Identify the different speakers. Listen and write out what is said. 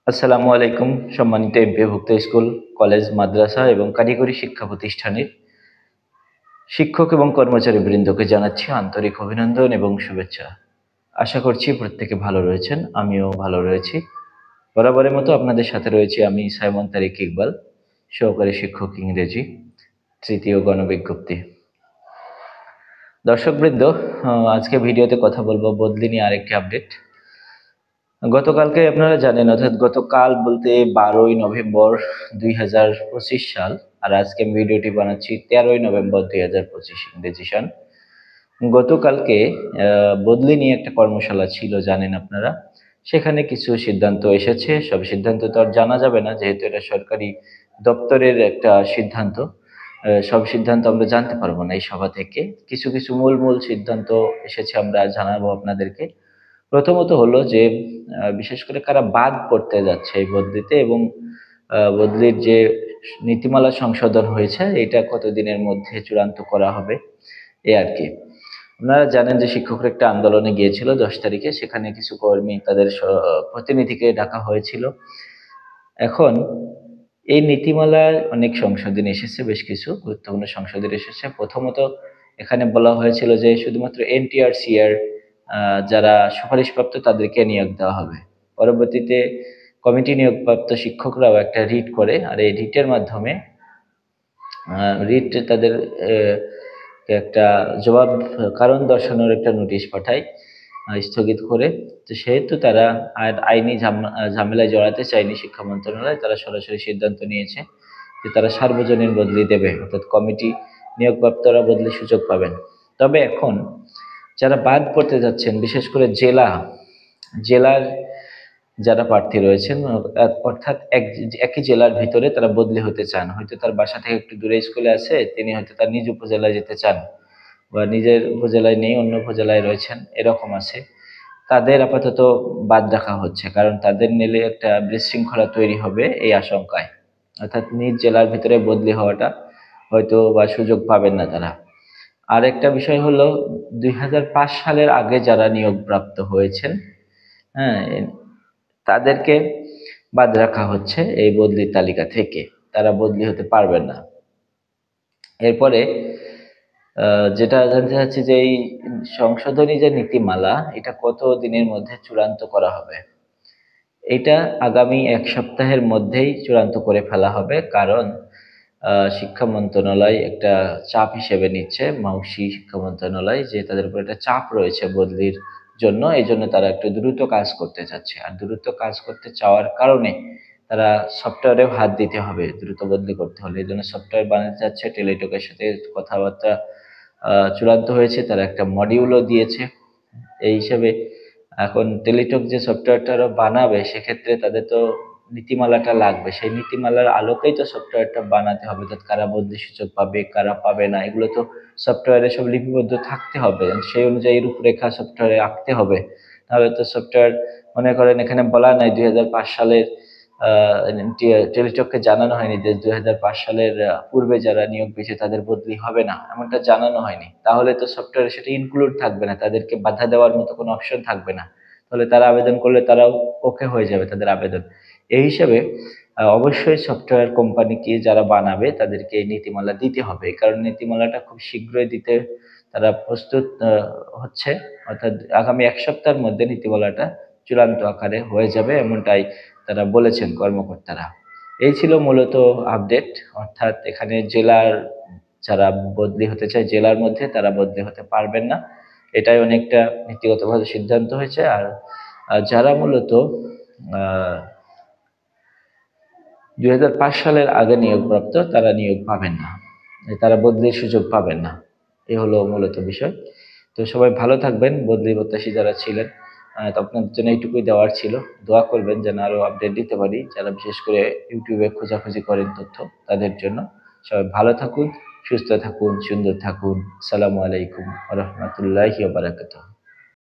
Speaker 1: আসসালামু আলাইকুম। সম্মানিত এমপিওভুক্ত স্কুল, কলেজ, মাদ্রাসা এবং কারিগরি শিক্ষা প্রতিষ্ঠানের শিক্ষক এবং কর্মচারীবৃন্দকে জানাচ্ছি আন্তরিক অভিনন্দন এবং শুভেচ্ছা। আশা করছি প্রত্যেকে ভালো রয়েছেন, আমিও ভালো রয়েছি। বরাবরের মতো আপনাদের সাথে রয়েছি আমি সাইমন তারিক ইকবাল, সহকারী শিক্ষক ইংরেজি, তৃতীয় গণবিজ্ঞপ্তি। দর্শকবৃন্দ, আজকে ভিডিওতে কথা বলবো বদলি নিয়ে আরেকটি আপডেট। গতকালকে আপনারা জানেন, অর্থাৎ গতকাল বলতে 12ই নভেম্বর 2025 সাল, আর আজকে আমি ভিডিওটি বানাচ্ছি 13ই নভেম্বর 2025 ইংরেজি সাল। গতকালকে বদলি নিয়ে একটা কর্মশালা ছিল, জানেন আপনারা। সেখানে কিছু সিদ্ধান্ত এসেছে। সব সিদ্ধান্ত তো আর জানা যাবে না, যেহেতু এটা সরকারি দপ্তরের একটা সিদ্ধান্ত। সব সিদ্ধান্ত আমরা জানতে পারবো না এই সভা থেকে। কিছু কিছু মূল সিদ্ধান্ত এসেছে, আমরা জানাবো আপনাদেরকে। প্রথমত হলো যে বিশেষ করে কারা বাদ পড়তে যাচ্ছে এই বদলিতে, এবং বদলির যে নীতিমালা সংশোধন হয়েছে এটা কতদিনের মধ্যে চূড়ান্ত করা হবে, এই আর কি। আপনারা জানেন যে শিক্ষকরা একটা আন্দোলনে গিয়েছিল 10 তারিখে, সেখানে কিছু কর্মী তাদের প্রতিনিধিকে ডাকা হয়েছিল। এখন এই নীতিমালায় অনেক সংশোধনী এসেছে, বেশ কিছু গুরুত্বপূর্ণ সংশোধনী এসেছে। প্রথমত এখানে বলা হয়েছিল যে শুধুমাত্র এনটিআরসি-এর যারা সুপারিশপ্রাপ্ত তাদেরকে নিয়োগ দেওয়া হবে। পরবর্তীতে কমিটি নিয়োগপ্রাপ্ত শিক্ষকরাও একটা রিট করে, আর এই রিটের মাধ্যমে রিট তাদের একটা জবাব, কারণ দর্শানোর একটা নোটিশ পাঠায় স্থগিত করে। তো সেহেতু তারা আইনি ঝামেলায় জড়াতে চায়নি শিক্ষা মন্ত্রণালয়। তারা সরাসরি সিদ্ধান্ত নিয়েছে যে তারা সার্বজনীন বদলি দেবে, অর্থাৎ কমিটি নিয়োগপ্রাপ্তরা বদলি সুযোগ পাবেন। তবে এখন যারা বাদ পড়তে যাচ্ছেন, বিশেষ করে জেলার যারা প্রার্থী রয়েছেন, অর্থাৎ একই জেলার ভিতরে তারা বদলি হতে চান, হয়তো তার বাসা থেকে একটু দূরে স্কুলে আছে, তিনি হয়তো তার নিজ উপজেলায় যেতে চান, বা নিজের উপজেলায় নেই, অন্য উপজেলায় রয়েছেন, এরকম আছে। তাদের আপাতত বাদ রাখা হচ্ছে, কারণ তাদের নিলে একটা বিশৃঙ্খলা তৈরি হবে এই আশঙ্কায়। অর্থাৎ নিজ জেলার ভিতরে বদলি হওয়াটা হয়তো বা সুযোগ পাবেন না তারা। আর একটা বিষয় হলো 2005 সালের আগে যারা নিয়োগপ্রাপ্ত হয়েছেন, হ্যাঁ, তাদেরকে বাদ রাখা হচ্ছে এই বদলির তালিকা থেকে। তারা বদলি হতে পারবেন না। এরপরে যেটা জানতে চাচ্ছি যে এই সংশোধনী যে নীতিমালা, এটা কত দিনের মধ্যে চূড়ান্ত করা হবে। এটা আগামী 1 সপ্তাহের মধ্যেই চূড়ান্ত করে ফেলা হবে, কারণ শিক্ষা মন্ত্রণালয় একটা চাপ হিসেবে নিচ্ছে, মাউসি শিক্ষা মন্ত্রণালয়, যে তাদের উপর একটা চাপ রয়েছে বদলির জন্য। এই জন্য তারা একটু দ্রুত কাজ করতে চাচ্ছে, আর দ্রুত কাজ করতে চাওয়ার কারণে তারা সফটওয়্যারেও হাত দিতে হবে দ্রুত বদলি করতে হলে। এই জন্য সফটওয়্যার বানাতে যাচ্ছে, টেলিটকের সাথে কথাবার্তা চূড়ান্ত হয়েছে, তারা একটা মডিউলও দিয়েছে। এই হিসেবে এখন টেলিটক যে সফটওয়্যারটা বানাবে, সেক্ষেত্রে তাদের তো নীতিমালাটা লাগবে, সেই নীতিমালার আলোকেই তো সফটওয়্যারটা বানাতে হবে। অর্থাৎ কারা বদলি সুযোগ পাবে, কারা পাবে না, এগুলো তো সফটওয়্যারে সব লিপিবদ্ধ থাকতে হবে, সেই অনুযায়ী রূপরেখা সফটওয়্যারে আঁকতে হবে। তাহলে তো সফটওয়্যার, মনে করেন এখানে বলা নাই 2005 সালের টেলিটককে জানানো হয়নি যে 2005 সালের পূর্বে যারা নিয়োগ পেয়েছে তাদের বদলি হবে না, এমনটা জানানো হয়নি। তাহলে তো সফটওয়্যারে সেটা ইনক্লুড থাকবে না, তাদেরকে বাধা দেওয়ার মতো কোনো অপশন থাকবে না। তাহলে তারা আবেদন করলে তারাও ওকে হয়ে যাবে তাদের আবেদন। এই হিসেবে অবশ্যই সফটওয়্যার কোম্পানিকে যারা বানাবে তাদেরকে এই নীতিমালা দিতে হবে, কারণ নীতিমালাটা খুব শীঘ্রই দিতে তারা প্রস্তুত হচ্ছে। অর্থাৎ আগামী 1 সপ্তাহের মধ্যে নীতিমালাটা চূড়ান্ত আকারে হয়ে যাবে, এমনটাই তারা বলেছেন কর্মকর্তারা। এই ছিল মূলত আপডেট। অর্থাৎ এখানে জেলার যারা বদলি হতে চায় জেলার মধ্যে, তারা বদলি হতে পারবেন না, এটাই অনেকটা নীতিগতভাবে সিদ্ধান্ত হয়েছে। আর যারা মূলত 2005 সালের আগে নিয়োগপ্রাপ্ত, তারা নিয়োগ পাবেন না, তারা বদলির সুযোগ পাবেন না। এই হলো মূলত বিষয়। তো সবাই ভালো থাকবেন, বদলি প্রত্যাশী যারা ছিলেন। তো আপনাদের জন্য এইটুকুই দেওয়ার ছিল। দোয়া করবেন যেন আরো আপডেট দিতে পারি, যারা বিশেষ করে ইউটিউবে খোঁজাখুঁজি করেন তথ্য, তাদের জন্য। সবাই ভালো থাকুন, সুস্থ থাকুন, সুন্দর থাকুন। আসসালামু আলাইকুম ওয়া রাহমাতুল্লাহি ওয়া বারাকাতুহু।